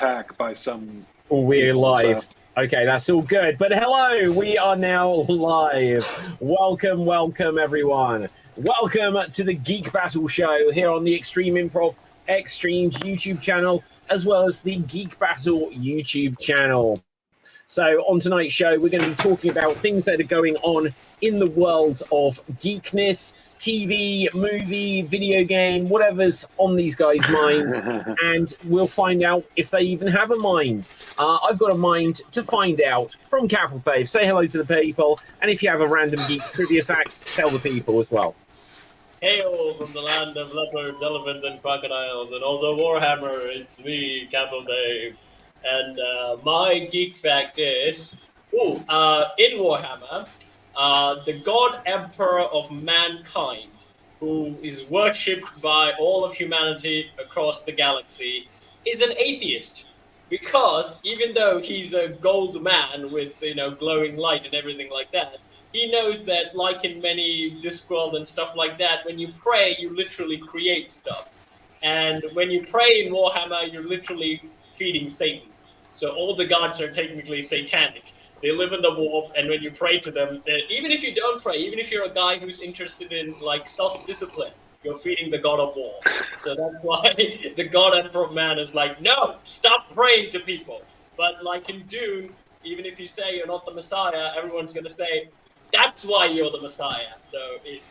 attack by some... We're live. So. Okay, that's all good. But hello, we are now live. Welcome, everyone. Welcome to the Geek Battle show here on the Extreme Improv Extremes YouTube channel, as well as the Geek Battle YouTube channel. So on tonight's show, we're going to be talking about things that are going on in the world of geekness, TV, movie, video game, whatever's on these guys' minds, and we'll find out if they even have a mind. I've got a mind to find out from Capital Fave. Say hello to the people, and if you have a random geek trivia fact, tell the people as well. Hail from the land of leopards, elephants, and crocodiles, and also Warhammer, it's me, Capital Dave. And my geek fact is, in Warhammer, the God Emperor of mankind, who is worshipped by all of humanity across the galaxy, is an atheist. Because even though he's a gold man with, glowing light and everything like that, he knows that, like in many Discworld and stuff like that, when you pray, you literally create stuff. And when you pray in Warhammer, you're literally feeding Satan. So all the gods are technically satanic. They live in the warp, and when you pray to them, even if you don't pray, even if you're a guy who's interested in self-discipline, you're feeding the god of war. So that's why the god Emperor of Man is like, no, stop praying to people. But like in Dune, even if you say you're not the Messiah, everyone's going to say, that's why you're the Messiah. So it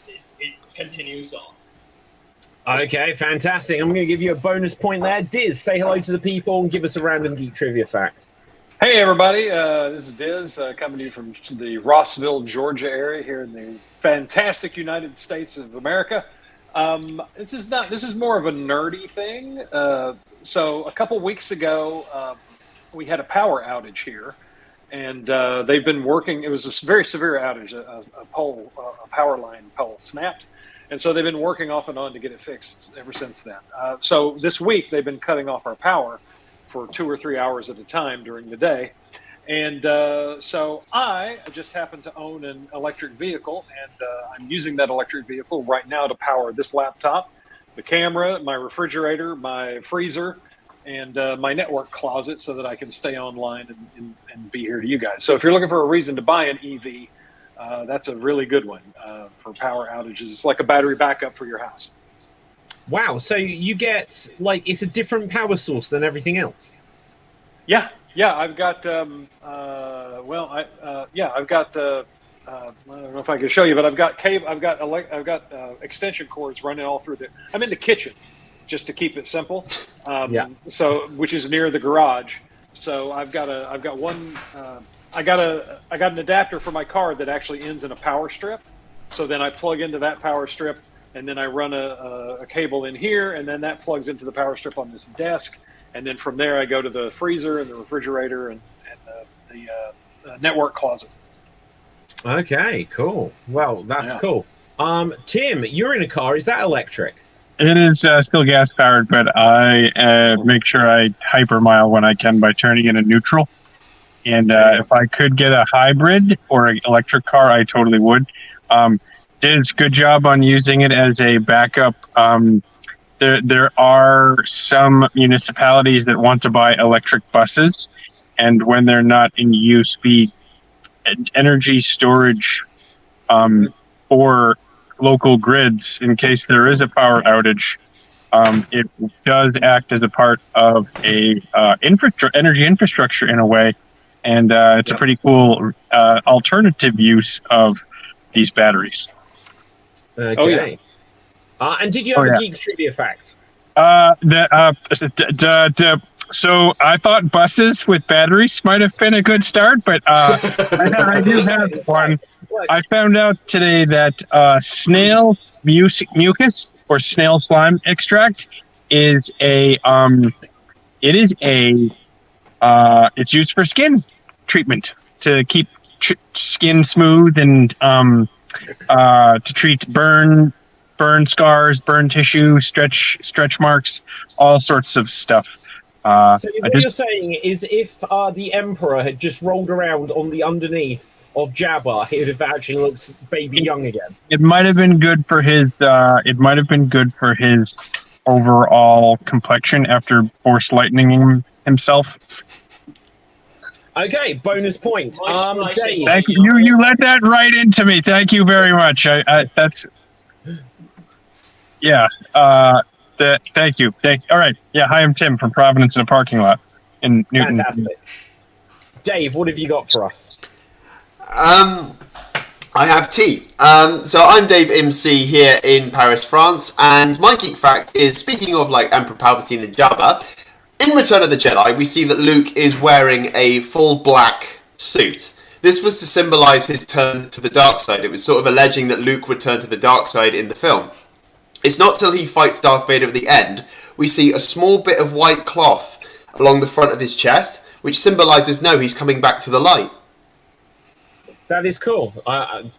continues on. Okay, fantastic. I'm going to give you a bonus point there. Diz, say hello to the people and give us a random geek trivia fact. Hey, everybody. This is Diz, coming to you from the Rossville, Georgia area here in the fantastic United States of America. This is more of a nerdy thing. So a couple weeks ago, we had a power outage here, and they've been working. It was a very severe outage. A power line pole snapped. And so they've been working off and on to get it fixed ever since then. So this week, they've been cutting off our power for 2 or 3 hours at a time during the day. And so I just happen to own an electric vehicle, and I'm using that electric vehicle right now to power this laptop, the camera, my refrigerator, my freezer, and my network closet so that I can stay online and be here to you guys. So if you're looking for a reason to buy an EV, that's a really good one for power outages. It's like a battery backup for your house. Wow, so you get, it's a different power source than everything else? Yeah, I've got, I don't know if I can show you, but I've got cable, I've got extension cords running all through I'm in the kitchen, just to keep it simple. So, which is near the garage. So I got an adapter for my car that actually ends in a power strip. So then I plug into that power strip, and then I run a cable in here, and then that plugs into the power strip on this desk. And then from there, I go to the freezer and the refrigerator and the network closet. Okay, cool. Well, that's cool. Tim, you're in a car. Is that electric? It is still gas powered, but I make sure I hypermile when I can by turning it in neutral. And if I could get a hybrid or an electric car, I totally would. Did a good job on using it as a backup. There are some municipalities that want to buy electric buses, and when they're not in use, be energy storage for local grids in case there is a power outage. It does act as a part of a energy infrastructure in a way. And it's a pretty cool alternative use of these batteries. Okay. Oh, yeah. And did you have a geek trivia fact? So I thought buses with batteries might have been a good start, but I do have one. I found out today that snail mucus or snail slime extract is it's used for skin treatment to keep skin smooth and to treat burn scars, burn tissue, stretch marks, all sorts of stuff. So what you're saying is if the Emperor had just rolled around on the underneath of Jabba, he would have actually looked baby young again. It might have been good for his overall complexion after force lightning himself. Okay, bonus point. Dave. Thank you. You let that right into me. Thank you very much. That's yeah. Thank you. All right. Yeah. Hi, I'm Tim from Providence in a parking lot in Newton. Fantastic. Dave, what have you got for us? I have tea. So I'm Dave MC here in Paris, France, and my geek fact is, speaking of like Emperor Palpatine and Jabba, in Return of the Jedi, we see that Luke is wearing a full black suit. This was to symbolize his turn to the dark side. It was sort of alleging that Luke would turn to the dark side in the film. It's not till he fights Darth Vader at the end we see a small bit of white cloth along the front of his chest, which symbolizes no, he's coming back to the light. That is cool.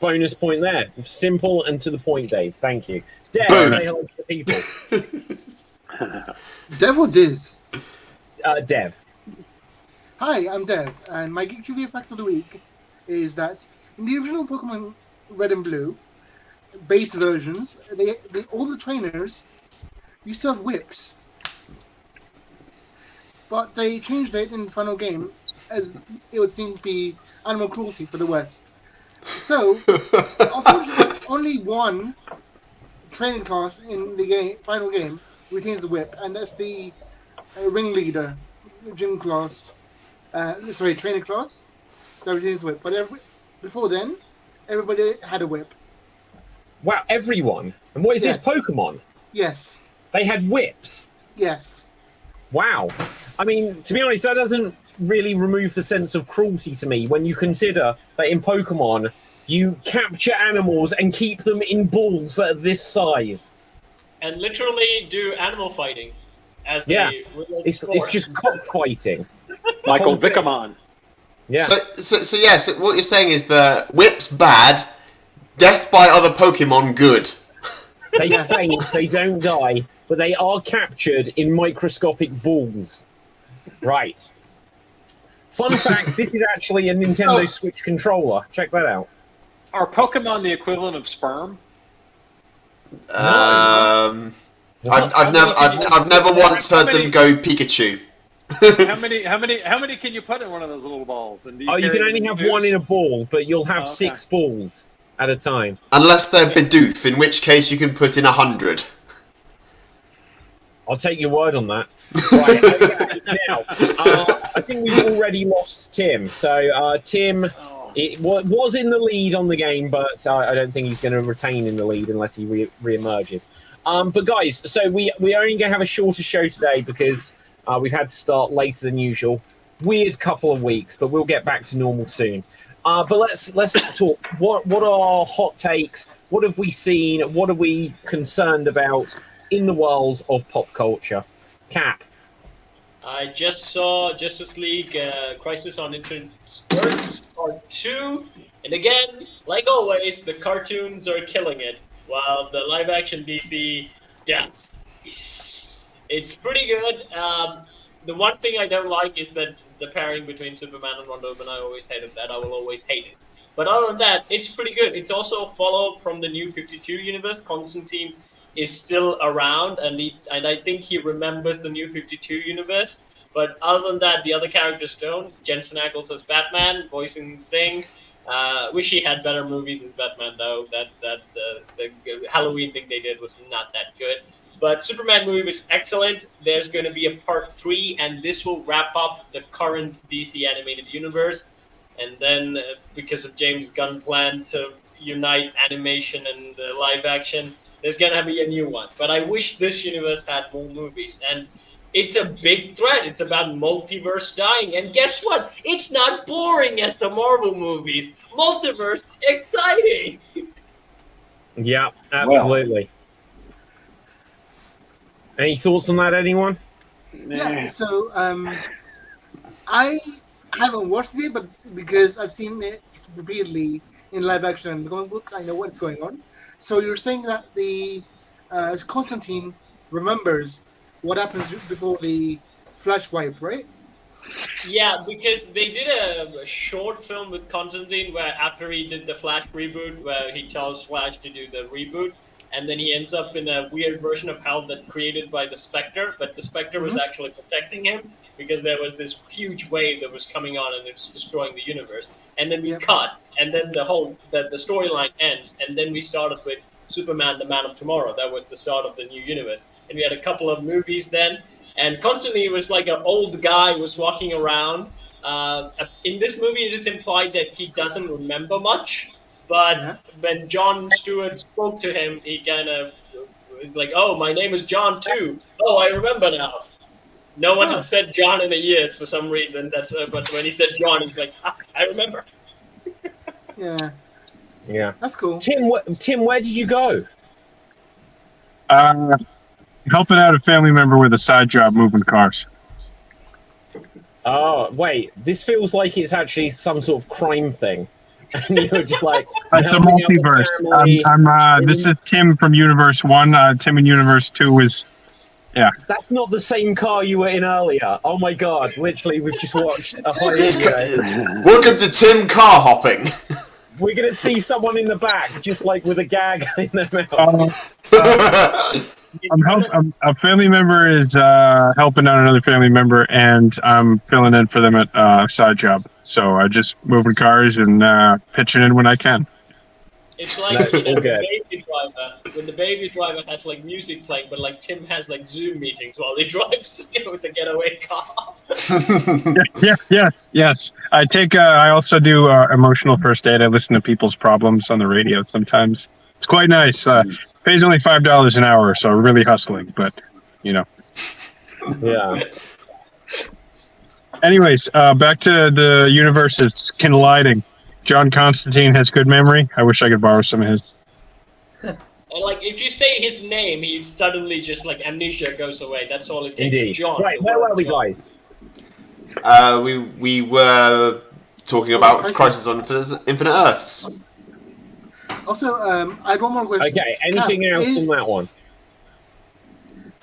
Bonus point there. Simple and to the point, Dave. Thank you. Dev, Boom. say hello to the people. Dev or Diz? Dev. Hi, I'm Dev, and my Geek Trivia Fact of the Week is that in the original Pokemon Red and Blue beta versions, all the trainers used to have whips. But they changed it in the final game, as it would seem to be animal cruelty for the West. So, unfortunately, only one training class in the final game retains the whip, and that's the ringleader gym class. Trainer class that retains the whip. But before then, everybody had a whip. Wow, everyone. And what is this Pokemon? Yes. They had whips. Yes. Wow. I mean, to be honest, that doesn't really remove the sense of cruelty to me when you consider that in Pokemon, you capture animals and keep them in balls that are this size. And literally do animal fighting. As it's just cockfighting. Michael Vickerman. Yeah. So yes, what you're saying is the whip's bad, death by other Pokemon good. They faint, they don't die, but they are captured in microscopic balls. Right. Fun fact, this is actually a Nintendo Switch controller. Check that out. Are Pokemon the equivalent of sperm? I've never once heard them go Pikachu. How many can you put in one of those little balls? And you can only have one in a ball, but you'll have 6 balls at a time. Unless they're Bidoof, in which case you can put in 100. I'll take your word on that. Right, okay, now, I think we've already lost Tim. So Tim was in the lead on the game, but I don't think he's going to retain in the lead unless he re-emerges. But guys, so we're only going to have a shorter show today because we've had to start later than usual. Weird couple of weeks, but we'll get back to normal soon. But let's talk. What are our hot takes? What have we seen? What are we concerned about in the world of pop culture? Cap. I just saw Justice League Crisis on Infinite Earths Part 2. And again, like always, the cartoons are killing it. While the live-action DC, it's pretty good. The one thing I don't like is that the pairing between Superman and Wonder Woman, I always hated that. I will always hate it. But other than that, it's pretty good. It's also a follow from the New 52 universe. Constantine is still around, and I think he remembers the New 52 universe. But other than that, the other characters don't. Jensen Ackles as Batman, voicing things. Wish he had better movies as Batman, though. The Halloween thing they did was not that good. But Superman movie was excellent. There's going to be a part 3, and this will wrap up the current DC animated universe. And then, because of James Gunn's plan to unite animation and live action, there's going to be a new one. But I wish this universe had more movies. And it's a big threat. It's about multiverse dying. And guess what? It's not boring as the Marvel movies. Multiverse, exciting! Yeah, absolutely. Any thoughts on that, anyone? Yeah, so I haven't watched it, but because I've seen it repeatedly in live action and comic books, I know what's going on. So you're saying that the Constantine remembers what happens before the Flash wipe, right? Yeah, because they did a short film with Constantine where after he did the Flash reboot, where he tells Flash to do the reboot, and then he ends up in a weird version of hell that created by the Spectre, but the Spectre was actually protecting him because there was this huge wave that was coming on and it's destroying the universe. And then we cut, and then the storyline ends, and then we started with Superman, the Man of Tomorrow. That was the start of the new universe. And we had a couple of movies then, and constantly it was like an old guy was walking around. In this movie, it is implied that he doesn't remember much, but when Jon Stewart spoke to him, he kind of was like, "Oh, my name is John too. Oh, I remember now." No one had said John in the years for some reason. But when he said John, he's like, "I remember." Yeah, that's cool. Tim, where did you go? Helping out a family member with a side job moving cars. Oh, wait, this feels like it's actually some sort of crime thing. And you're just like, it's the multiverse. This is Tim from Universe 1. Tim in Universe 2 is... Yeah. That's not the same car you were in earlier. Oh my god, literally, we've just watched a highlight. Welcome to Tim car hopping. We're going to see someone in the back, just like with a gag in their mouth. A family member is helping out another family member, and I'm filling in for them at a side job. So I just moving cars and pitching in when I can. It's like the baby driver. When the baby driver has like music playing, but like Tim has like Zoom meetings while he drives with the getaway car. Yes. I also do emotional first aid. I listen to people's problems on the radio sometimes. It's quite nice. Pays only $5 an hour, so really hustling, but you know. Yeah. Anyways, back to the universes colliding. John Constantine has good memory. I wish I could borrow some of his. And like, if you say his name, he suddenly just like amnesia goes away. That's all it takes. Indeed. John. Right, where were we, guys? We were talking about Crisis on Infinite Earths. Also, I had one more question. Okay, anything else on that one?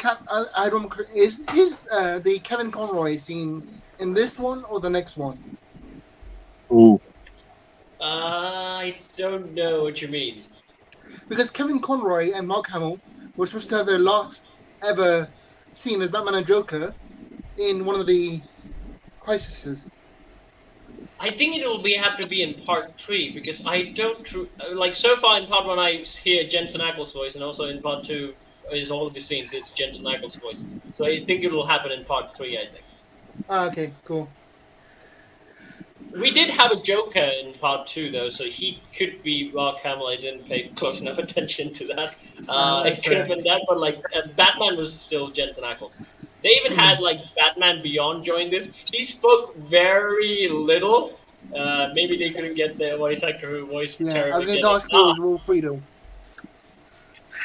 I had one more. Is the Kevin Conroy scene in this one or the next one? Ooh. I don't know what you mean. Because Kevin Conroy and Mark Hamill were supposed to have their last ever scene as Batman and Joker in one of the Crisises. I think it will have to be in part 3 because I don't like so far in part 1 I hear Jensen Ackles' voice, and also in part 2 is all of the scenes it's Jensen Ackles' voice. So I think it will happen in part 3. I think. Okay, cool. We did have a Joker in part 2 though, so he could be Mark Hamill. I didn't pay close enough attention to that. It could have been that, but like Batman was still Jensen Ackles. They even had like Batman Beyond join this. He spoke very little. Maybe they couldn't get the voice actor who voiced I was going to ask you Wolf Freedom.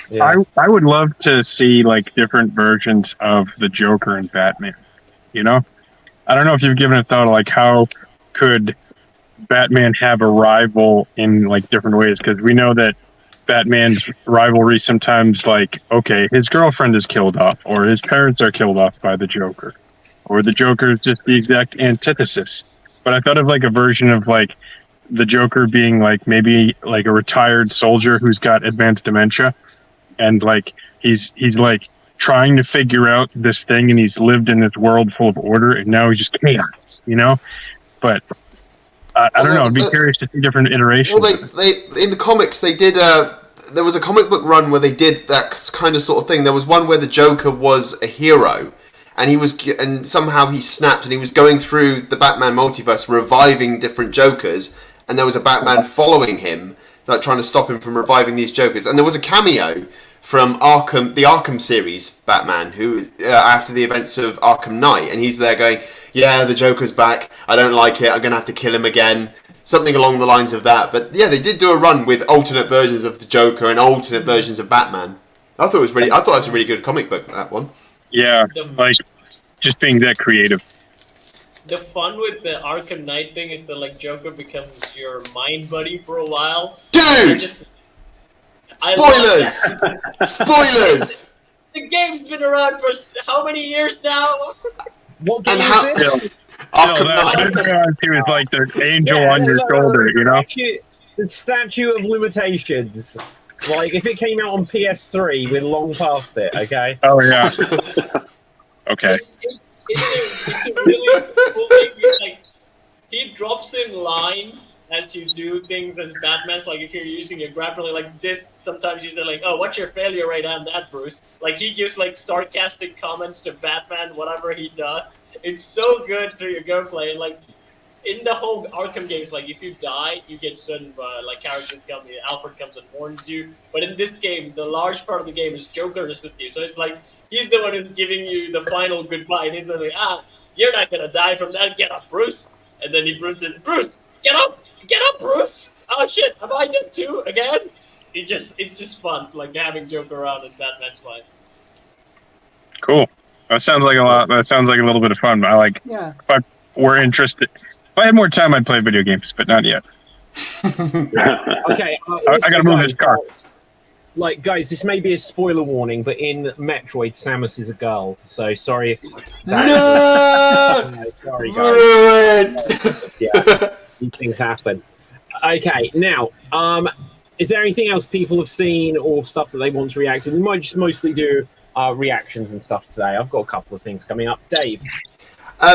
Yeah. I would love to see like different versions of the Joker and Batman. You know, I don't know if you've given a thought of like how could Batman have a rival in like different ways, because we know that Batman's rivalry sometimes, like, okay, his girlfriend is killed off, or his parents are killed off by the Joker, or the Joker is just the exact antithesis. But I thought of like a version of like the Joker being like maybe like a retired soldier who's got advanced dementia, and like he's like trying to figure out this thing, and he's lived in this world full of order, and now he's just chaos, you know. But I don't know. I'd be curious to see different iterations. Well, they in the comics they did. There was a comic book run where they did that kind of sort of thing. There was one where the Joker was a hero, and somehow he snapped, and he was going through the Batman multiverse, reviving different Jokers, and there was a Batman following him, like trying to stop him from reviving these Jokers. And there was a cameo from the Arkham series Batman, who after the events of Arkham Knight, and he's there going, "Yeah, the Joker's back. I don't like it. I'm gonna have to kill him again." Something along the lines of that. But yeah, they did do a run with alternate versions of the Joker and alternate versions of Batman. I thought it was a really good comic book, that one. Yeah, like just being that creative. The fun with the Arkham Knight thing is that like Joker becomes your mind buddy for a while. Dude! Spoilers! Spoilers! The game's been around for how many years now? What game is it? Arkham Knight. He was like the angel on your shoulder, you know? The statue of limitations. Like, if it came out on PS3, we're long past it, okay? Oh yeah. Okay. It's a really cool thing. It's like, he drops in lines as you do things as Batman. Like if you're using your grappling like this, sometimes you say like, "Oh, what's your failure rate on that, Bruce?" Like he gives like sarcastic comments to Batman, whatever he does. It's so good through your gameplay. And like in the whole Arkham games, like if you die, you get certain like characters come, Alfred comes and warns you. But in this game, the large part of the game is Joker is with you, so it's like he's the one who's giving you the final goodbye, and he's like, "You're not gonna die from that. Get up, Bruce." And then Bruce says, "Bruce, get up, Bruce! Oh shit, am I dead too again?" It's just fun, like having Joker around in Batman's mind. Cool. That sounds like a lot. That sounds like a little bit of fun. I like. Yeah. If I were interested, if I had more time, I'd play video games, but not yet. Okay. I gotta move this car. Like, guys, this may be a spoiler warning, but in Metroid, Samus is a girl. So sorry if. No! Sorry, guys. Ruined! Yeah, these things happen. Okay, now, is there anything else people have seen or stuff that they want to react to? We might just mostly do reactions and stuff today. I've got a couple of things coming up. Dave.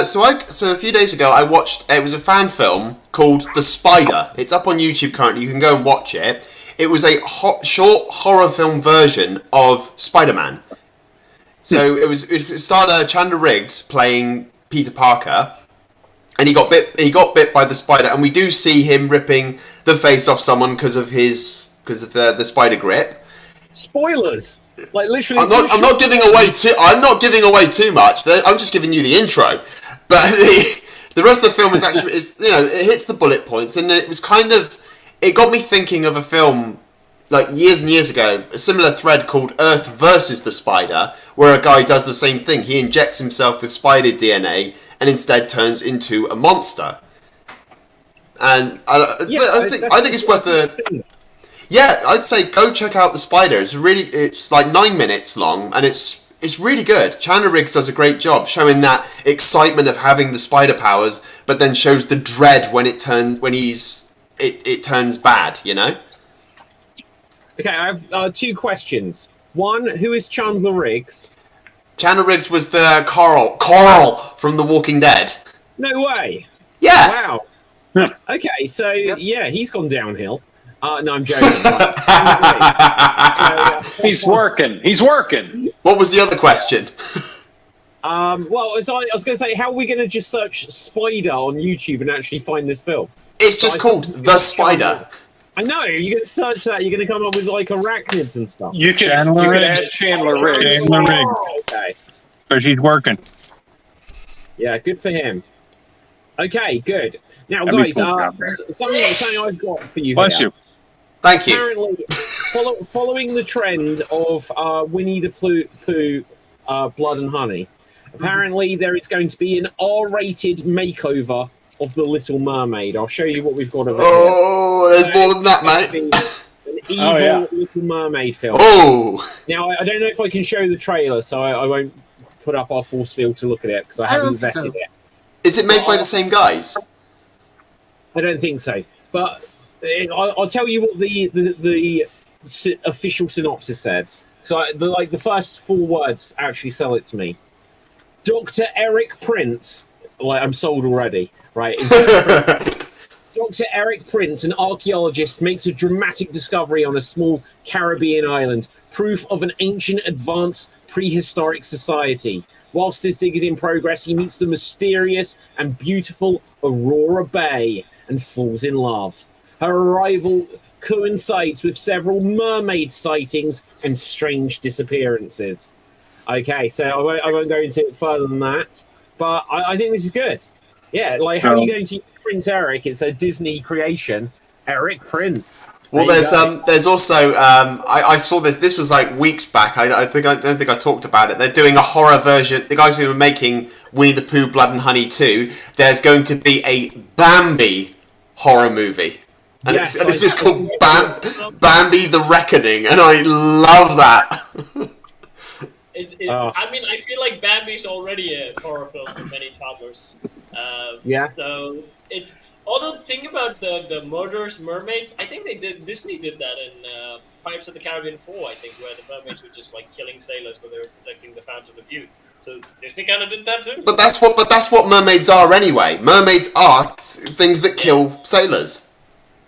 So a few days ago, I watched. It was a fan film called The Spider. It's up on YouTube currently. You can go and watch it. It was a short horror film version of Spider-Man. So it starred Chandler Riggs playing Peter Parker, and he got bit by the spider, and we do see him ripping the face off someone because of the spider grip. Spoilers. Like literally. I'm not giving away too much. I'm just giving you the intro. But the rest of the film it hits the bullet points, and it got me thinking of a film like years and years ago, a similar thread called Earth versus the Spider, where a guy does the same thing. He injects himself with spider DNA and instead turns into a monster. And I think it's worth a. Yeah, I'd say go check out The Spider. It's like 9 minutes long, and it's really good. Chandler Riggs does a great job showing that excitement of having the spider powers, but then shows the dread when it turns bad. You know. Okay, I have 2 questions. One, who is Chandler Riggs? Chandler Riggs was the Carl from The Walking Dead. No way. Yeah. Wow. Yeah. Okay, so yeah, he's gone downhill. No, I'm joking. He's working. He's working. What was the other question? Well, I was going to say, how are we going to just search Spider on YouTube and actually find this film? It's just called The Spider. I know, you're going to search that, you're going to come up with like arachnids and stuff. You could add Chandler Riggs. Chandler Riggs. Okay. So she's working. Yeah, good for him. Okay, good. Now, That'd be guys, cool, something I've got for you Bless here. you. Thank you. Apparently, following the trend of Winnie the Pooh, Blood and Honey, apparently there is going to be an R-rated makeover of The Little Mermaid. I'll show you what we've got over Oh, there's more than that, mate. An evil Little Mermaid film. Oh. Now, I don't know if I can show the trailer, so I won't put up our force field to look at it because I haven't vetted it. Is it made by the same guys? I don't think so. But I'll tell you what the official synopsis says. So the first 4 words actually sell it to me. Dr. Eric Prince. Like, I'm sold already, right? Dr. Eric Prince, an archaeologist, makes a dramatic discovery on a small Caribbean island, proof of an ancient, advanced, prehistoric society. Whilst his dig is in progress, he meets the mysterious and beautiful Aurora Bay and falls in love. Her arrival coincides with several mermaid sightings and strange disappearances. Okay, so I won't go into it further than that, but I think this is good. Yeah, like, how are you going to use Prince Eric? It's a Disney creation. Eric Prince. Well, there's also I saw this. This was like weeks back. I don't think I talked about it. They're doing a horror version. The guys who are making Winnie the Pooh, Blood and Honey 2. There's going to be a Bambi horror movie, and Yes, it's just called Bambi the Reckoning, and I love that. I mean, I feel like Bambi's already a horror film for many toddlers. Yeah. So although the thing about the murderous mermaid, I think Disney did that in Pirates of the Caribbean 4, I think, where the mermaids were just like killing sailors when they were protecting the Fountain of Youth. So Disney kind of did that too. But that's what mermaids are anyway. Mermaids are things that kill sailors.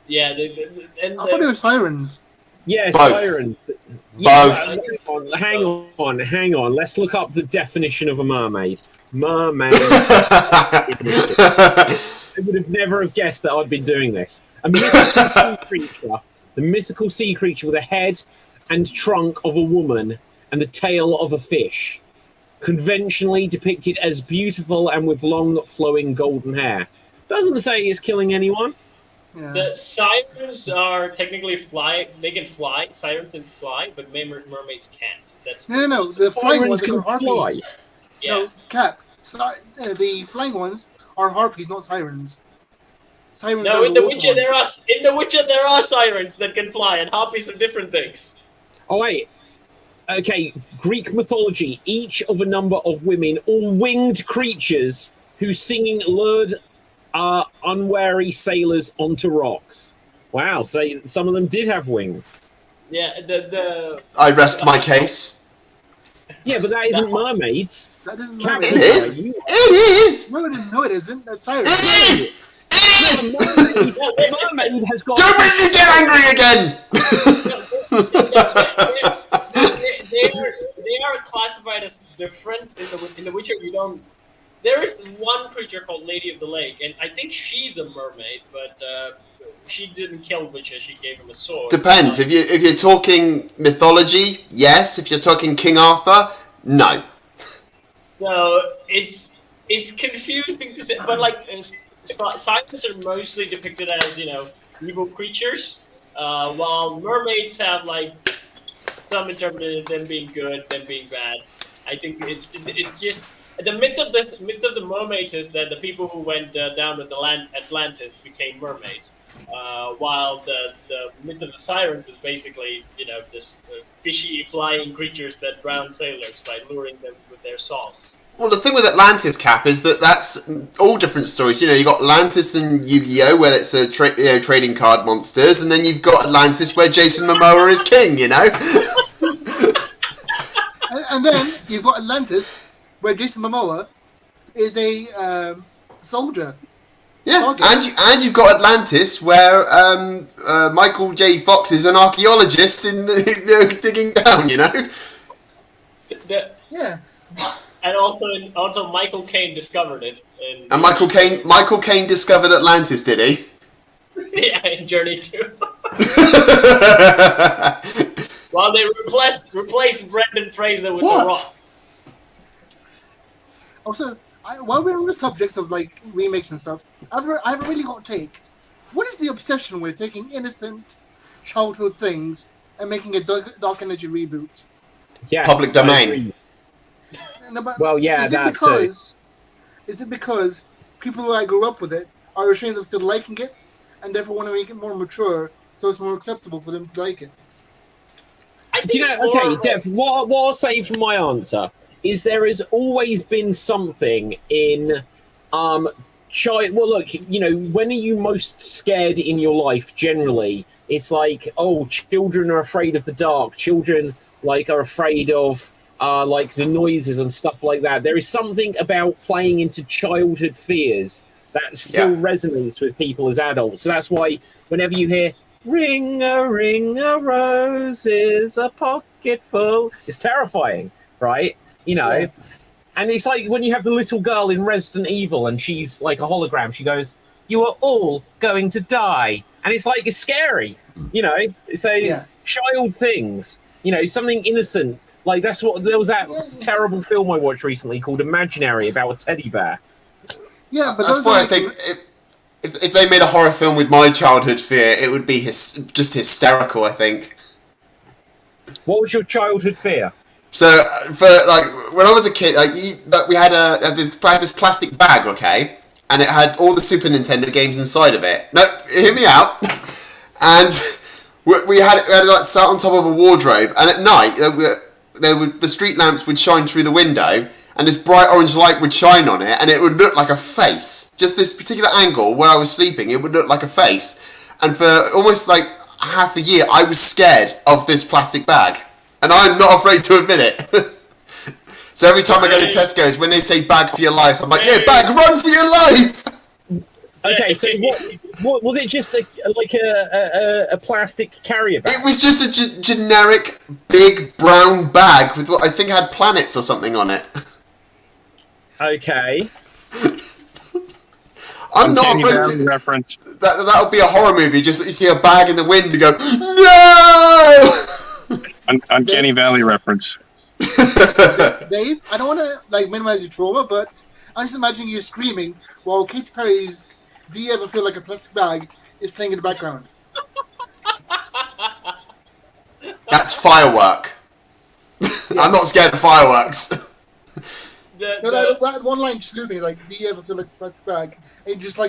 Yeah, I thought they were sirens. Yeah, Both. Sirens. Both. Yeah, hang on. Let's look up the definition of a mermaid. Mermaid. I would have never have guessed that I'd been doing this. A mythical sea creature. The mythical sea creature with a head and trunk of a woman and the tail of a fish. Conventionally depicted as beautiful and with long, flowing golden hair. Doesn't say it's killing anyone. Yeah. The sirens are technically fly. They can fly. Sirens can fly, but mermaids can't. That's No. The flying ones Sirens are can fly. harpies. yeah. No, Cap. The flying ones are harpies, not sirens. Sirens No, are in The wolf Witcher ones. there are sirens that can fly, and harpies are different things. Oh, wait. Okay, Greek mythology. Each of a number of women or winged creatures whose singing lured unwary sailors onto rocks. Wow, so some of them did have wings. Yeah, the I rest my case. Yeah, but that isn't mermaids. That doesn't Cap- matter. It is. It is. No, it isn't. That's sirens. It is. It is. A mermaid has got. Don't make me get angry again. they are classified as different in the Witcher. You don't. There is one creature called Lady of the Lake, and I think she's a mermaid, but she didn't kill Witcher. She gave him a sword. Depends. If you're talking mythology, yes. If you're talking King Arthur, no. So it's confusing to say, but like sirens are mostly depicted as evil creatures, while mermaids have like some interpreted them being good, them being bad. I think it's just the myth of the mermaids is that the people who went down with the land Atlantis became mermaids, while the myth of the sirens is basically this fishy flying creatures that drown sailors by luring them with their songs. Well, the thing with Atlantis, Cap, is that's all different stories. You got Atlantis and Yu-Gi-Oh, where it's a trading card monsters, and then you've got Atlantis, where Jason Momoa is king. And then you've got Atlantis, where Jason Momoa is a soldier. Yeah, Target. and you've got Atlantis, where Michael J. Fox is an archaeologist in digging down. Yeah. And also Michael Caine discovered it. And Michael Caine discovered Atlantis, did he? Yeah, in Journey 2. While they replaced Brendan Fraser with What? The Rock. Also, while we're on the subject of like remakes and stuff, I have a really hot take. What is the obsession with taking innocent childhood things and making a Dark Energy reboot? Yes, Public I domain. agree. No, but Well, yeah, is that it because people who grew up with it are ashamed of still liking it and therefore want to make it more mature so it's more acceptable for them to like it? I Do you think know? more Okay, of Dev. What I'll say for my answer is there has always been something in child. Well, look, when are you most scared in your life? Generally, it's like, oh, children are afraid of the dark. Children are afraid of like the noises and stuff like that. There is something about playing into childhood fears that still resonates with people as adults. So that's why whenever you hear ring a roses, a pocket full, it's terrifying, right? And it's like when you have the little girl in Resident Evil and she's like a hologram, she goes, "You are all going to die." And it's like, it's scary, It's child things, something innocent. Like there was that terrible film I watched recently called Imaginary about a teddy bear. Yeah, but That's why I think if they made a horror film with my childhood fear, it would be just hysterical, I think. What was your childhood fear? So, for when I was a kid, we had this plastic bag, okay, and it had all the Super Nintendo games inside of it. No, hear me out. And we had it sat on top of a wardrobe, and at night the street lamps would shine through the window, and this bright orange light would shine on it, and it would look like a face. Just this particular angle where I was sleeping, it would look like a face. And for almost half a year, I was scared of this plastic bag, and I'm not afraid to admit it. So every time I go to Tesco's, when they say "bag for your life," I'm like, "Yeah, bag, run for your life!" Okay, so what was it? Just a plastic carrier bag? It was just a generic big brown bag with what I think had planets or something on it. Okay. I'm not Uncanny afraid Valley to. reference. That would be a horror movie. Just that you see a bag in the wind and go, no! Uncanny Valley reference. Dave, I don't want to minimize your trauma, but I'm just imagining you screaming while Katy Perry's "Do You Ever Feel Like a Plastic Bag" is playing in the background. That's firework. I'm not scared of fireworks. That one line just blew me, "Do you ever feel like a plastic bag?" And you're just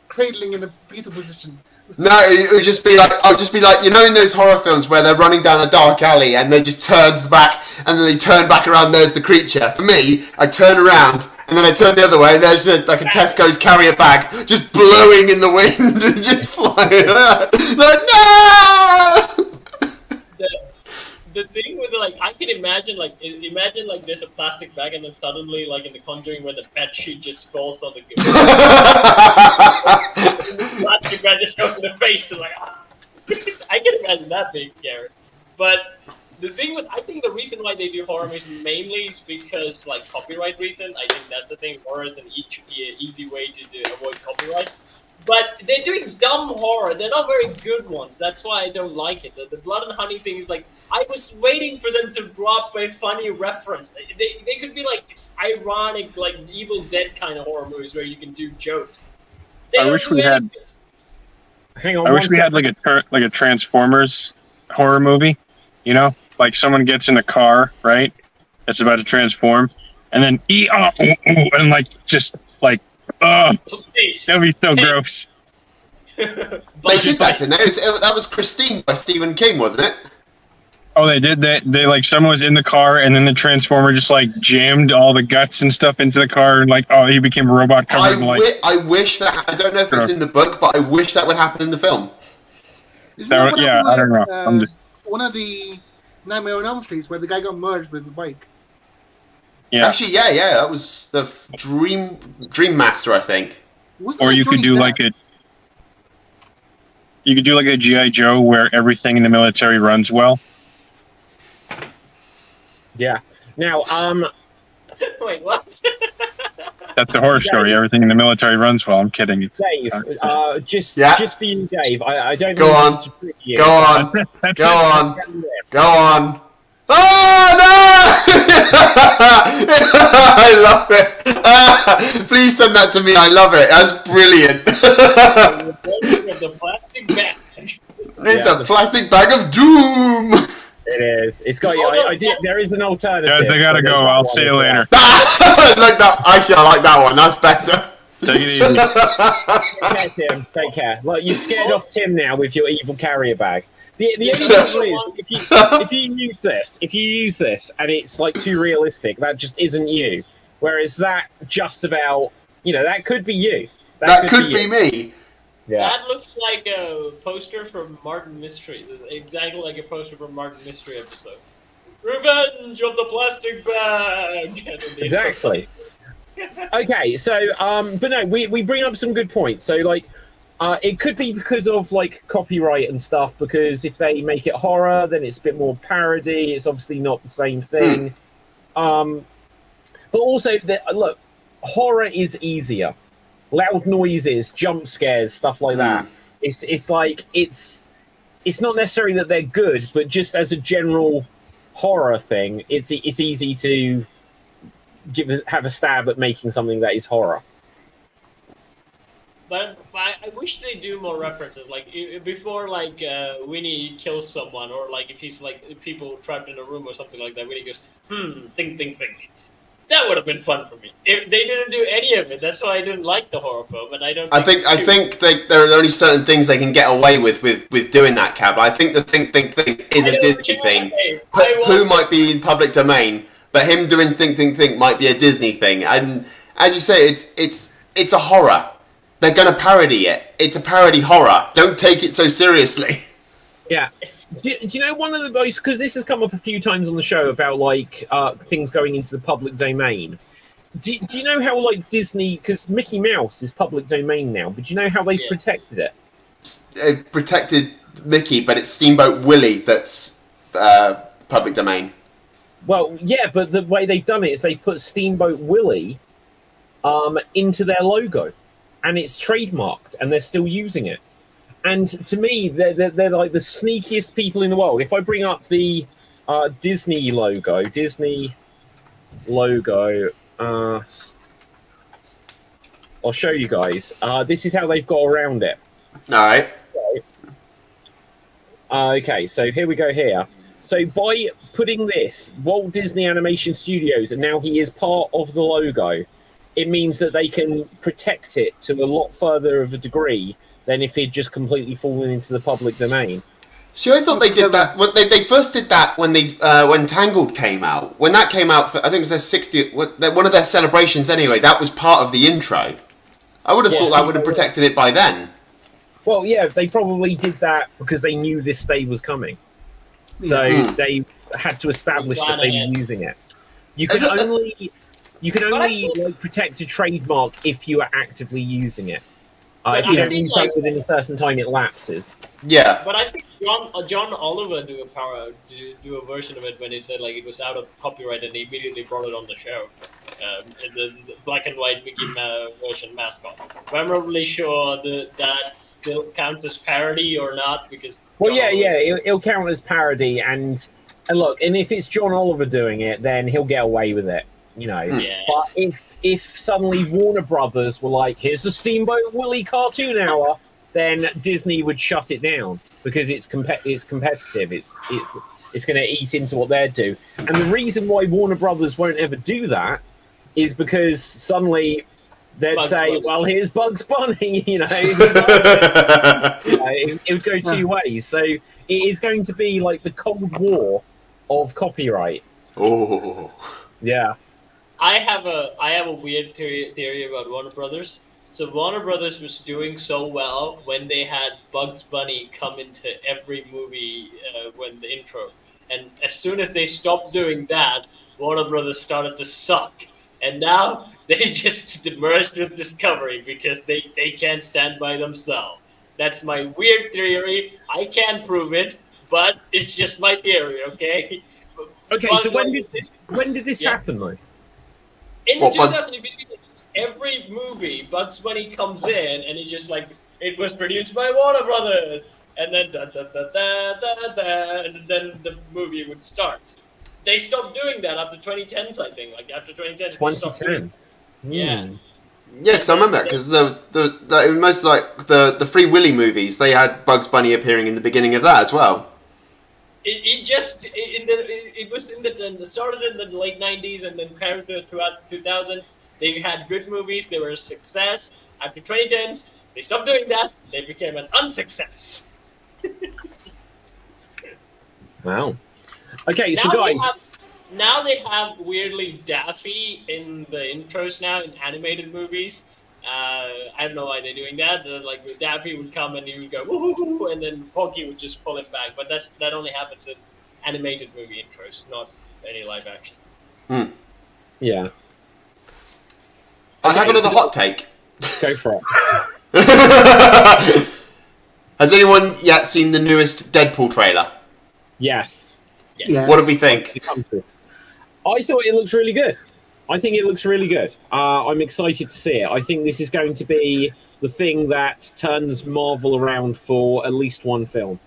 cradling in a fetal position. No, it would just be like, I'll just be like, you know, in those horror films where they're running down a dark alley and they just turn to the back and then they turn back around, there's the creature. For me, I turn around and then I turn the other way and there's a Tesco's carrier bag just blowing in the wind and just flying around. No! The thing with I can imagine there's a plastic bag and then suddenly in The Conjuring where the bed sheet just falls on the plastic bag just goes in the face and I can imagine that being scary. But the thing I think the reason why they do horror movies mainly is because copyright reason. I think that's the thing. Horror is an easy way to avoid copyright. But they're doing dumb horror. They're not very good ones. That's why I don't like it. The Blood and Honey thing is I was waiting for them to drop a funny reference. They could be ironic, Evil Dead kind of horror movies where you can do jokes. I wish we had. Hang on. I wish we had a Transformers horror movie. You know, someone gets in a car, right? That's about to transform, and then and that'd be so gross. They did that, didn't they? That was Christine by Stephen King, wasn't it? Oh, they did. They someone was in the car, and then the transformer just jammed all the guts and stuff into the car, and he became a robot covered in I wish that. I don't know if it's in the book, but I wish that would happen in the film. I don't know. I'm just one of the Nightmare on Elm Street where the guy got merged with his bike. yeah. Actually, yeah, that was the Dream Master, I think. Or you could do you could do a G.I. Joe where everything in the military runs well. Yeah. Now, Wait, what? That's the horror story. Everything in the military runs well. I'm kidding. Dave, just for you, Dave. I don't. Go on. You. Go on. That's Go it. on. Go on. Oh no! I love it. Please send that to me. I love it. That's brilliant. The plastic bag. It's a plastic bag of doom. It is. It's got you. There is an alternative. Guys, I gotta go. I'll see you later. I like that. Actually, I like that one. That's better. Take it easy. Take care, Tim. Take care. Look, you've scared off Tim now with your evil carrier bag. The only problem is if you use this and it's too realistic, that just isn't you. Whereas that just about that could be you. That could be me. Yeah. That looks like a poster from Martin Mystery. This is exactly like a poster from Martin Mystery episode. Revenge of the plastic bag. Exactly. Okay, so but no, we bring up some good points. So it could be because of copyright and stuff. Because if they make it horror, then it's a bit more parody. It's obviously not the same thing. But also, look, horror is easier. Loud noises, jump scares, stuff like that. It's not necessarily that they're good, but just as a general horror thing, it's easy to have a stab at making something that is horror. But I wish they do more references, before Winnie kills someone, or if he's people trapped in a room or something like that. Winnie goes, think. That would have been fun for me. If they didn't do any of it, that's why I didn't like the horror film, and I don't. I think there are only certain things they can get away with doing that, Cab. I think the think is a Disney thing. Pooh might be in public domain, but him doing think might be a Disney thing. And as you say, it's a horror. They're going to parody it. It's a parody horror. Don't take it so seriously. Yeah. Do you know one of the most, because this has come up a few times on the show about like things going into the public domain. Do you know how like Disney, because Mickey Mouse is public domain now, but do you know how they've protected it? It protected Mickey, but it's Steamboat Willie that's public domain. Well, yeah, but the way they've done it is they've put Steamboat Willie into their logo, and it's trademarked, and they're still using it. And to me, they're like the sneakiest people in the world. If I bring up the Disney logo, I'll show you guys. This is how they've got around it. All right. Okay, so here we go here. So by putting this, Walt Disney Animation Studios, and now he is part of the logo, it means that they can protect it to a lot further of a degree than if he'd just completely fallen into the public domain. See, I thought they did that. Well, they first did that when when Tangled came out. When that came out, I think it was their 60th, one of their celebrations anyway. That was part of the intro. I would have thought that would have protected it by then. Well, yeah, they probably did that because they knew this day was coming. So they had to establish that they were using it. You can only like, protect a trademark if you are actively using it. If you don't use it within a certain time, it lapses. Yeah. But I think John Oliver do a version of it when he said like it was out of copyright and he immediately brought it on the show. The black and white Mickey Mouse version mascot. But I'm not really sure that still counts as parody or not because. Well, it'll count as parody, and look, and if it's John Oliver doing it, then he'll get away with it, you know. Yeah. But if suddenly Warner Brothers were like, "Here's the Steamboat Willie cartoon hour," then Disney would shut it down because it's competitive. It's going to eat into what they do, and the reason why Warner Brothers won't ever do that is because suddenly they'd say, "Well, here's Bugs Bunny," you know. It would go two ways. So it is going to be like the Cold War of copyright. Oh. Yeah. I have a weird theory about Warner Brothers. So Warner Brothers was doing so well when they had Bugs Bunny come into every movie when the intro, and as soon as they stopped doing that, Warner Brothers started to suck, and now they just merged with Discovery because they can't stand by themselves. That's my weird theory. I can't prove it, but it's just my theory, okay? Okay, so when did this happen, though? In the 2000, every movie, Bugs Bunny comes in and it's just like, it was produced by Warner Brothers, and then and then the movie would start. They stopped doing that after 2010s, I think. Like after 2010. 2010. Yeah. Yeah, because I remember because there was most like the Free Willy movies. They had Bugs Bunny appearing in the beginning of that as well. It started in the late 90s and then carried throughout the 2000s. They had good movies. They were a success. After 2010s, they stopped doing that. They became an unsuccess. Wow. Okay, so guys. Now they have weirdly Daffy in the intros now in animated movies. I don't know why they're doing that. Like Daffy would come and he would go woohoo, and then Porky would just pull him back. But that only happens in animated movie intros, not any live action. Yeah. I have another hot take. Go for it. Has anyone yet seen the newest Deadpool trailer? Yes. Yeah. What do we think? I thought it looks really good. I think it looks really good. I'm excited to see it. I think this is going to be the thing that turns Marvel around for at least one film.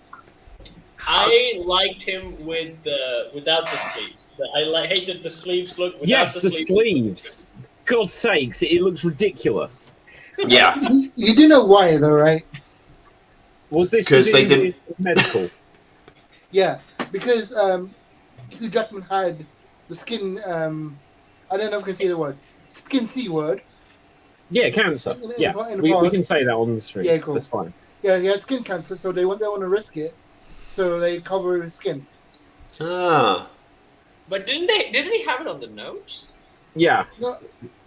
I liked him without the sleeves. I hated the sleeves look. Yes, the sleeves. God's sakes, it looks ridiculous. Yeah. You do know why, though, right? Was this because they didn't medical? Yeah, because Hugh Jackman had the skin. I don't know if I can say the word. Skin C word. Yeah, cancer. We can say that on the stream. Yeah, cool. That's fine. Yeah, he had skin cancer, so they don't want to risk it, so they cover his skin. Ah. But didn't he have it on the nose? Yeah. No,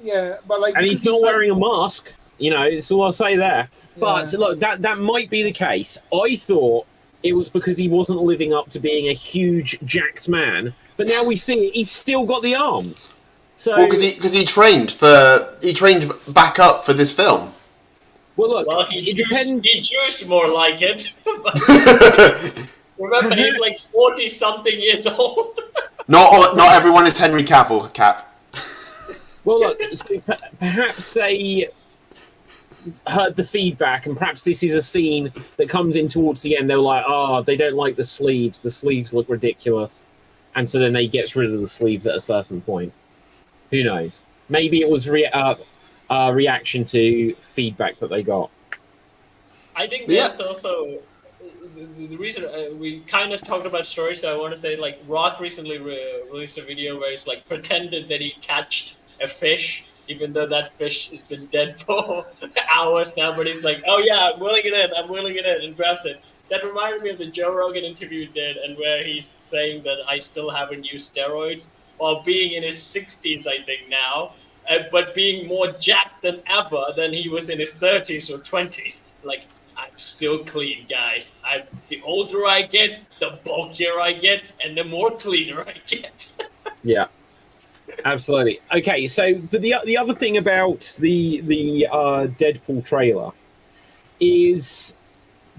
yeah, but like. And he's not wearing a mask. You know, it's all I'll say there. But Yeah. look, that might be the case. I thought it was because he wasn't living up to being a huge, jacked man. But now we see he's still got the arms. So, Well, because he trained back up for this film. well, look, Well, it depends. he juiced more like it. Remember, he's like 40-something years old. Not everyone is Henry Cavill, Cap. Well, look, so perhaps they heard the feedback, and perhaps this is a scene that comes in towards the end. They're like, oh, they don't like the sleeves. The sleeves look ridiculous. And so then they get rid of the sleeves at a certain point. Who knows? Maybe it was reaction to feedback that they got. I think Yeah. that's also the reason we kind of talked about stories. So I want to say, like, Rock recently released a video where he's like pretended that he catched a fish, even though that fish has been dead for hours now. But he's like, "Oh yeah, I'm wheeling it in," and grabs it. That reminded me of the Joe Rogan interview he did, and where he's saying that I still haven't used steroids while being in his 60s, I think now, but being more jacked than ever than he was in his 30s or 20s. Like, I'm still clean, guys. The older I get, the bulkier I get, and the more cleaner I get. Yeah, absolutely. Okay, so but the other thing about the Deadpool trailer is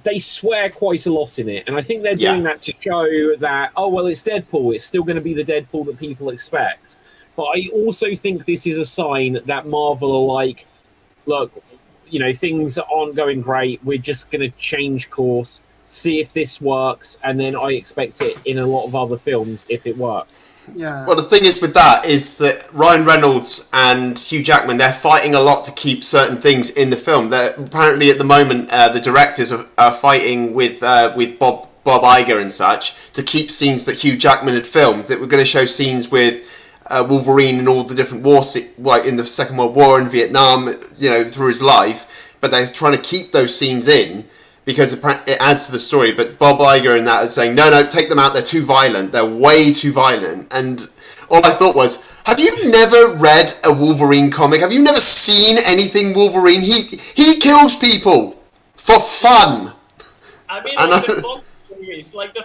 they swear quite a lot in it, and I think they're doing that to show that, oh well, it's Deadpool. It's still going to be the Deadpool that people expect. But I also think this is a sign that Marvel are like, look, you know, things aren't going great. We're just going to change course, see if this works, and then I expect it in a lot of other films if it works. Yeah. Well, the thing is with that is that Ryan Reynolds and Hugh Jackman, they're fighting a lot to keep certain things in the film. Apparently, at the moment, the directors are fighting with Bob Iger and such to keep scenes that Hugh Jackman had filmed. That we're going to show scenes with Wolverine and all the different like in the Second World War in Vietnam, you know, through his life. But they're trying to keep those scenes in because it adds to the story. But Bob Iger and that are saying, no, take them out. They're too violent. They're way too violent. And all I thought was, have you never read a Wolverine comic? Have you never seen anything Wolverine? He kills people for fun. I mean, And like the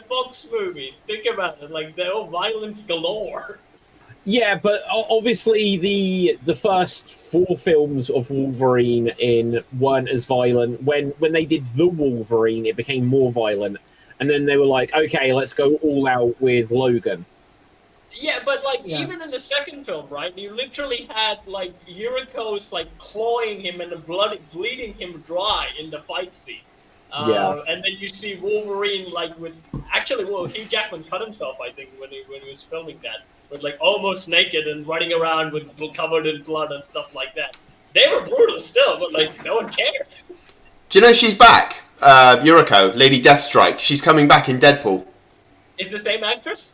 Fox movies. Think about it. Like, they're all violence galore. Yeah, but obviously the first 4 films of Wolverine weren't as violent. When they did the Wolverine, it became more violent, and then they were like, okay, let's go all out with Logan. Yeah, but like even in the second film, right? You literally had like Yuriko's like clawing him and bleeding him dry in the fight scene. And then you see Wolverine like Hugh Jackman cut himself, I think, when he was filming that. Was like almost naked and running around with covered in blood and stuff like that. They were brutal still, but like no one cared. Do you know she's back? Yuriko, Lady Deathstrike. She's coming back in Deadpool. Is the same actress?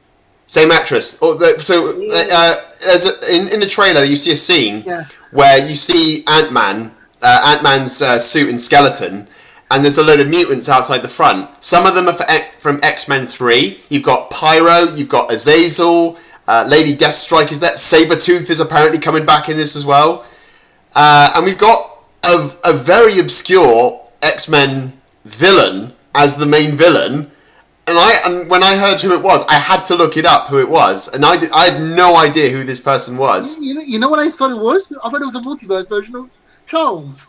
Same actress. In the trailer, you see a scene where you see Ant-Man's suit and skeleton, and there's a load of mutants outside the front. Some of them are from X-Men 3. You've got Pyro, you've got Azazel. Lady Deathstrike is that. Sabretooth is apparently coming back in this as well. And we've got a very obscure X-Men villain as the main villain. And when I heard who it was, I had to look it up who it was. And I had no idea who this person was. You know what I thought it was? I thought it was a multiverse version of Charles.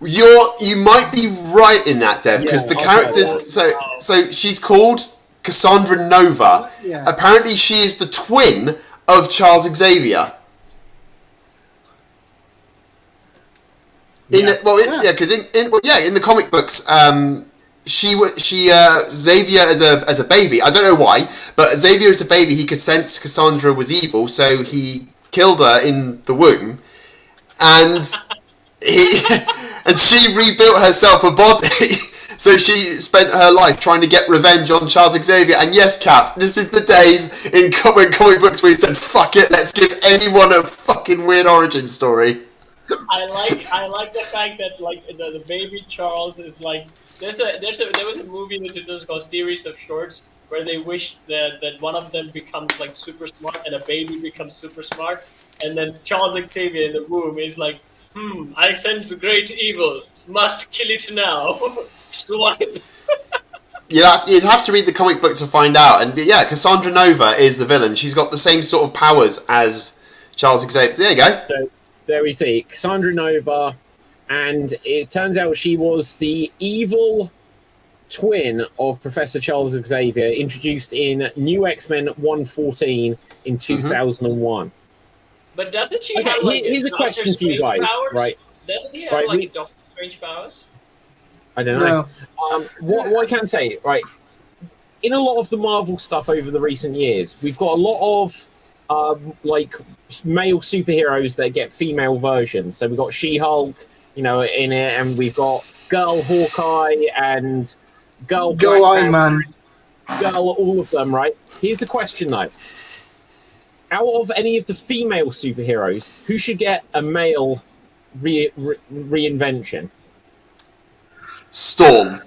You might be right in that, Dev, because the characters... So she's called Cassandra Nova. Yeah. Apparently she is the twin of Charles Xavier. In the comic books, Xavier as a baby. I don't know why, but Xavier as a baby, he could sense Cassandra was evil, so he killed her in the womb, and she rebuilt herself a body. So she spent her life trying to get revenge on Charles Xavier. And yes, Cap, this is the days in comic books where he said, "Fuck it, let's give anyone a fucking weird origin story." I like the fact that like the baby Charles is like there was a movie that was called Series of Shorts where they wish that one of them becomes like super smart and a baby becomes super smart, and then Charles Xavier in the womb is like, I sense great evil, must kill it now. Swipe. You'd have to read the comic book to find out. And yeah, Cassandra Nova is the villain. She's got the same sort of powers as Charles Xavier. There you go. So there we see Cassandra Nova, and it turns out she was the evil twin of Professor Charles Xavier, introduced in New X-Men 114 in 2001. But doesn't she Okay, have like here's a Doctor question for you Strange guys, powers? right? Doesn't he have Right, like Doctor Strange powers? I don't know. What I can say, right, in a lot of the Marvel stuff over the recent years, we've got a lot of like male superheroes that get female versions. So we've got She-Hulk, in it, and we've got Girl Hawkeye and Girl Iron Man. Girl, all of them, right? Here's the question though. Out of any of the female superheroes, who should get a male reinvention? Storm.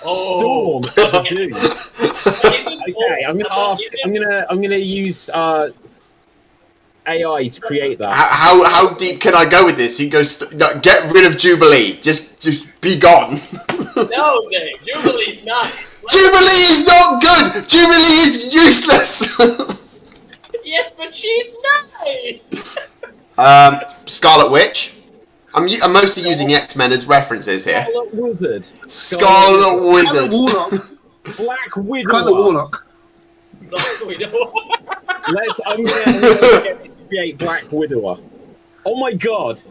Oh. Storm, dude. Okay, I'm gonna ask. I'm gonna use AI to create that. How deep can I go with this? You go get rid of Jubilee. Just be gone. No, Dave. Jubilee's not. Jubilee is not good. Jubilee is useless. Yes, but she's nice. Scarlet Witch. I'm mostly using X-Men as references here. Scarlet Wizard. Scarlet Wizard. Warlock. Black Widow. Scarlet Warlock. I'm gonna create Black Widower. Oh my god.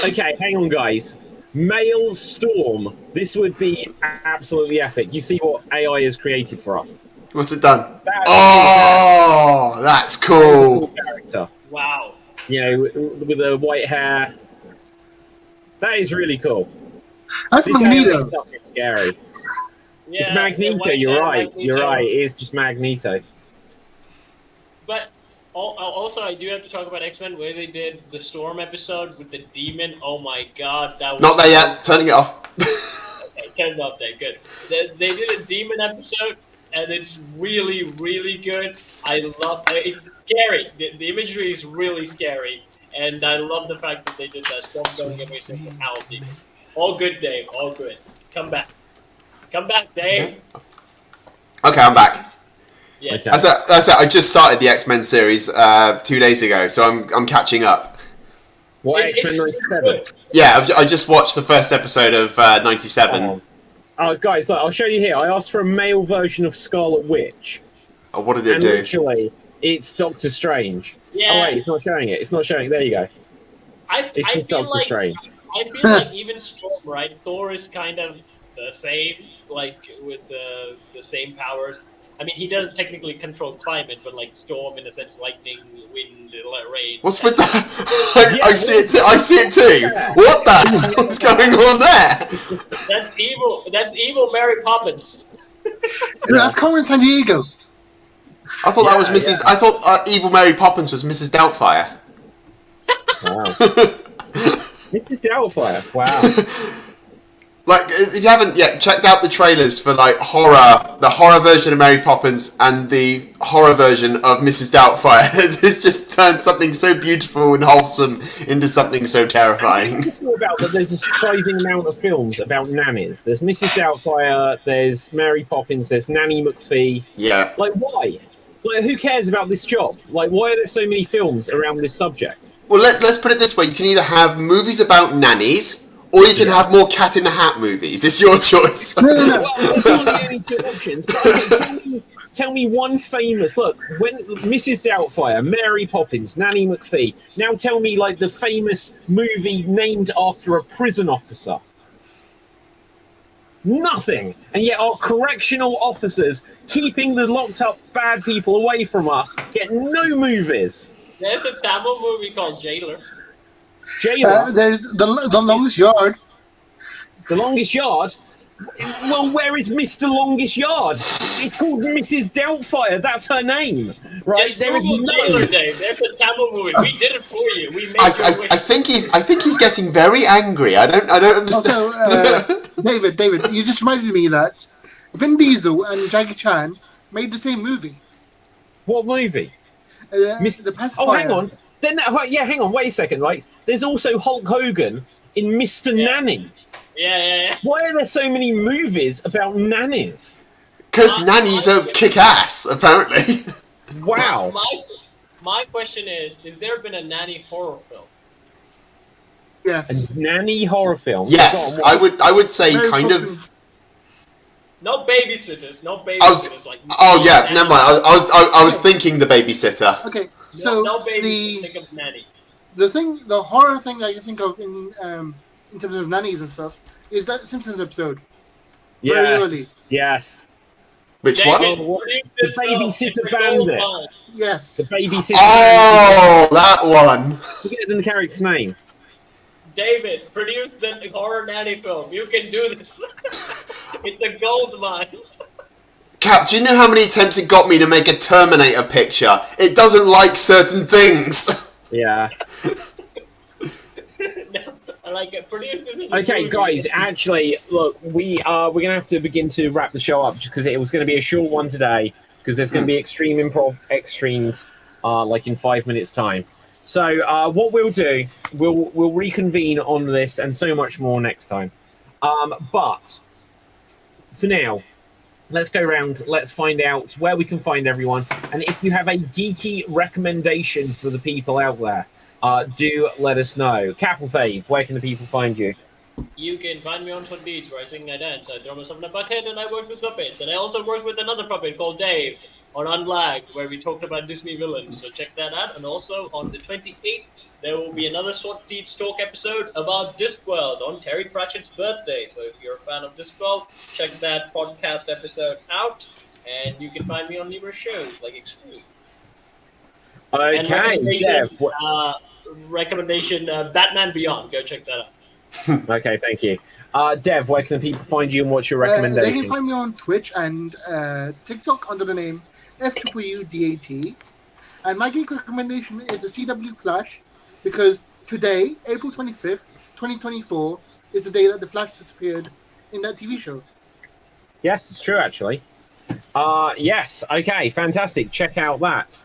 Okay, hang on, guys. Male Storm. This would be absolutely epic. You see what AI has created for us. What's it done? That's Cool cool. character. Wow. With the white hair. That is really cool. That's This Magneto. AI stuff is scary. Yeah, It's Magneto. You're right. You're right. It is just Magneto. But also, I do have to talk about X-Men where they did the Storm episode with the demon. Oh my god, that was Not there yet. Turning it off. Okay, turn it off there. Good. They did a demon episode, and it's really, really good. I love. It's scary. The imagery is really scary, and I love the fact that they did that. Storm going away from the power demon. All good, Dave. All good. Come back. Come back, Dave. Okay, I'm back. Yeah. Okay. That's it. I just started the X-Men series 2 days ago, so I'm catching up. What, It's X-Men really 97? good. Yeah, I just watched the first episode of 97. Guys, look, I'll show you here. I asked for a male version of Scarlet Witch. Oh, what did it And do? literally, it's Doctor Strange. Yeah. Oh, wait, it's not showing it. It's not showing it. There you go. It's I just feel Doctor like Strange. I feel like even Storm, right? Thor is kind of the same, like with the same powers. I mean, he doesn't technically control climate, but like Storm, in a sense, lightning, wind, rain. What's with that? I see it too. I see it too. What the hell's going on there? That's evil. That's evil Mary Poppins. That's Carmen San Diego. I thought that was Mrs. I thought Evil Mary Poppins was Mrs. Doubtfire. Wow. Mrs. Doubtfire. Wow. Like, if you haven't yet checked out the trailers for like the horror version of Mary Poppins and the horror version of Mrs. Doubtfire, it's just turned something so beautiful and wholesome into something so terrifying. About that, there's a surprising amount of films about nannies. There's Mrs. Doubtfire. There's Mary Poppins. There's Nanny McPhee. Yeah. Like, why? Like, who cares about this job? Like, why are there so many films around this subject? Well, let's put it this way: you can either have movies about nannies, or you can have more Cat in the Hat movies. It's your choice. No. Well, there's only two options. But okay, tell me one famous. Look, when Mrs. Doubtfire, Mary Poppins, Nanny McPhee. Now tell me like the famous movie named after a prison officer. Nothing, and yet our correctional officers keeping the locked up bad people away from us get no movies. There's a Tamil movie called Jailer. Jailer, There's the Longest Yard. The Longest Yard. Well, where is Mr. Longest Yard? It's called Mrs. Doubtfire. That's her name, right? Just There is Google Jailer, no. Dave. There's a Tamil movie. We did it for you. We made I think he's getting very angry. I don't understand. Also, David, you just reminded me that Vin Diesel and Jackie Chan made the same movie. What movie? The Pacifier. Oh, hang on. Then hang on. Wait a second. Right? There's also Hulk Hogan in Mr. Nanny. Yeah. Why are there so many movies about nannies? Because nannies are kick-ass, apparently. Wow. My question is there been a nanny horror film? Yes. A nanny horror film? Yes, Go on, I would say Very kind close of. to- No babysitters. No I was. babysitters. Like Oh yeah, nanny. never mind. I was thinking the babysitter. Okay, so no babysitter. the Think of nanny. the horror thing that I can think of in terms of nannies and stuff is that Simpsons episode. Very Yeah. early. Yes. Which David, one? this The Babysitter film, it's a gold Bandit. mine. Yes. The babysitter. Oh, that one. Forget the character's name. David, produce the horror nanny film. You can do this. It's a gold mine. Cap, do you know how many attempts it got me to make a Terminator picture? It doesn't like certain things. Yeah. I like it. Produce this. Okay, guys. Actually, look, we're gonna have to begin to wrap the show up just because it was going to be a short one today because there's going to be extreme improv extremes like in 5 minutes time. So what we'll do, we'll reconvene on this and so much more next time. But for now, let's go around. Let's find out where we can find everyone, and if you have a geeky recommendation for the people out there, do let us know. Capelfave, where can the people find you? You can find me on Foot Beats where I sing, I dance, I drum myself in a bucket, and I work with puppets. And I also work with another puppet called Dave on Unlagged, where we talked about Disney villains. So check that out. And also on the 28th, there will be another Swat Beats Talk episode about Discworld on Terry Pratchett's birthday. So if you're a fan of Discworld, check that podcast episode out. And you can find me on numerous shows like Extreme. And Okay, Dev. recommendation Batman Beyond. Go check that out. Okay, thank you. Dev, where can the people find you and what's your They recommendation? can find me on Twitch and TikTok under the name FWUDAT. And my geek recommendation is the CW Flash because today, April 25th, 2024, is the day that the Flash disappeared in that TV show. Yes, it's true, actually. Yes, okay, fantastic. Check out that.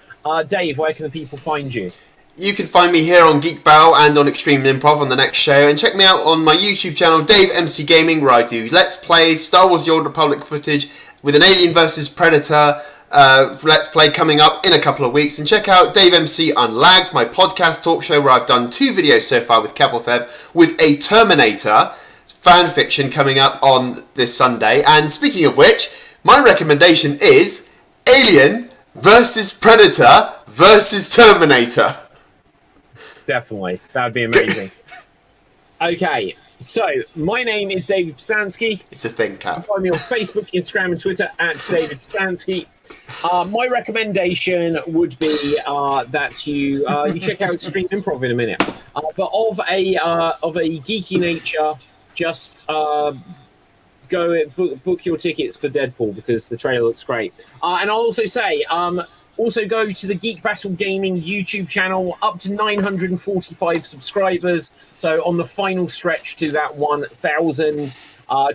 Dave, where can the people find you? You can find me here on Geek Battle and on Extreme Improv on the next show, and check me out on my YouTube channel, Dave MC Gaming, where I do Let's Plays, Star Wars The Old Republic footage with an Alien vs Predator Let's Play coming up in a couple of weeks. And check out Dave MC Unlagged, my podcast talk show where I've done 2 videos so far with Kapelthev with a Terminator fan fiction coming up on this Sunday. And speaking of which, my recommendation is Alien vs Predator versus Terminator. Definitely. That would be amazing. Okay, so my name is David Stansky. It's a thing, Cap. Find me on Facebook, Instagram, and Twitter at David Stansky. My recommendation would be that you check out Extreme Improv in a minute. But of a geeky nature, just go book your tickets for Deadpool because the trailer looks great. And I'll also say, also go to the Geek Battle Gaming YouTube channel, up to 945 subscribers. So on the final stretch to that 1,000.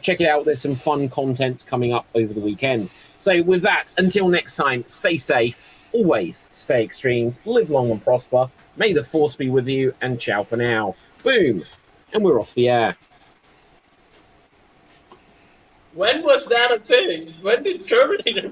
Check it out. There's some fun content coming up over the weekend. So with that, until next time, stay safe, always stay extreme, live long and prosper. May the force be with you, and ciao for now. Boom. And we're off the air. When was that a thing? When did Terminator